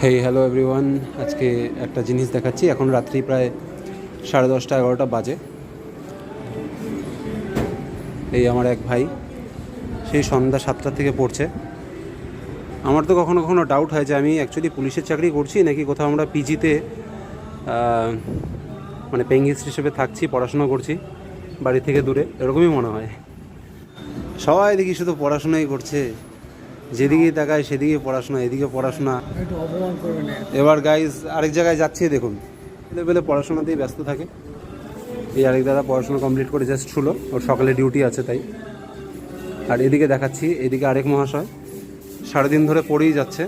Hey hello everyone, আজকে একটা জিনিস দেখাচ্ছি। এখন রাত্রি প্রায় 10:30-11টা বাজে। এই আমার এক ভাই সেই সন্ধ্যা 7টা থেকে পড়ছে। আমার তো কখনো কখনো ডাউট হয় যে আমি অ্যাকচুয়ালি পুলিশের চাকরি করছি নাকি কোথাও আমরা পিজিতে মানে পেইং গেস্ট হিসেবে থাকছি, পড়াশোনা করছি বাড়ি থেকে দূরে, এরকমই মনে হয়। সবাই দেখি শুধু পড়াশোনাই করছে, যেদিকেই তাকায় সেদিকে পড়াশোনা, এদিকে পড়াশোনা। এবার গাইজ আরেক জায়গায় যাচ্ছি, দেখুন ছেলেবেলে পড়াশোনাতেই ব্যস্ত থাকে। এই আরেক দাদা পড়াশোনা কমপ্লিট করে জাস্ট শুলো, ওর সকালে ডিউটি আছে তাই। আর এদিকে দেখাচ্ছি, এদিকে আরেক মহাশয় সারাদিন ধরে পড়েই যাচ্ছে।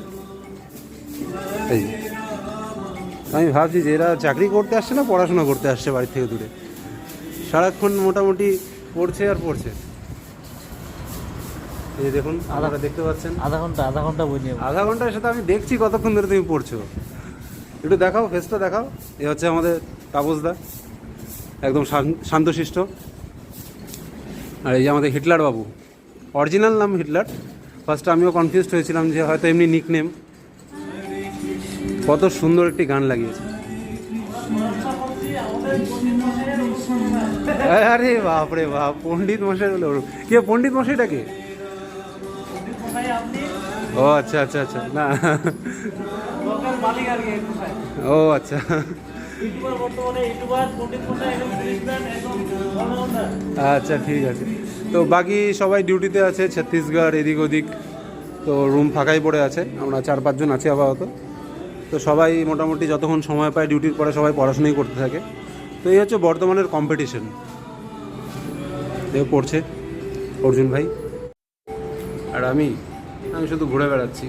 এই আমি ভাবছি যে এরা চাকরি করতে আসছে না পড়াশোনা করতে আসছে বাড়ি থেকে দূরে, সারাক্ষণ মোটামুটি পড়ছে আর পড়ছে। এই দেখুন আপনারা দেখতে পাচ্ছেন, আধা ঘন্টা বই নিয়ে আধা ঘন্টার সাথে আমি দেখছি কতক্ষণ ধরে তুমি পড়ছো। একটু দেখাও, ফেসটা দেখাও। এ হচ্ছে আমাদের তাপসদা, একদম শান্তশিষ্ট। আর এই যে আমাদের হিটলার বাবু, অরিজিনাল নাম হিটলার। ফার্স্টে আমিও কনফিউজড হয়েছিলাম যে হয়তো এমনি নিকনেম। কত সুন্দর একটি গান লাগিয়েছে। আরে বাপ রে বাপ, পণ্ডিত মশাই বলে কে? পণ্ডিত মশাইটাকে? ও আচ্ছা আচ্ছা আচ্ছা, না ও আচ্ছা আচ্ছা, ঠিক আছে। তো বাকি সবাই ডিউটিতে আছে, ছত্তিশগড় এদিক ওদিক। তো রুম ফাঁকাই পড়ে আছে, আমরা 4-5 জন আছি আপাতত। তো সবাই মোটামুটি যতক্ষণ সময় পায় ডিউটির পরে সবাই পড়াশোনাই করতে থাকে। তো এই হচ্ছে বর্তমানের কম্পিটিশন। এও পড়ছে অর্জুন ভাই, আর আমি শুধু ঘুরে বেড়াচ্ছি,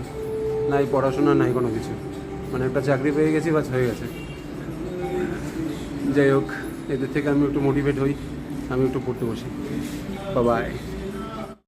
নাই পড়াশোনা নাই কোনো কিছু। মানে একটা চাকরি পেয়ে গেছি, বাস হয়ে গেছে। যাই হোক, এদের থেকে আমি একটু মোটিভেট হই, আমি একটু পড়তে বসি। বাই।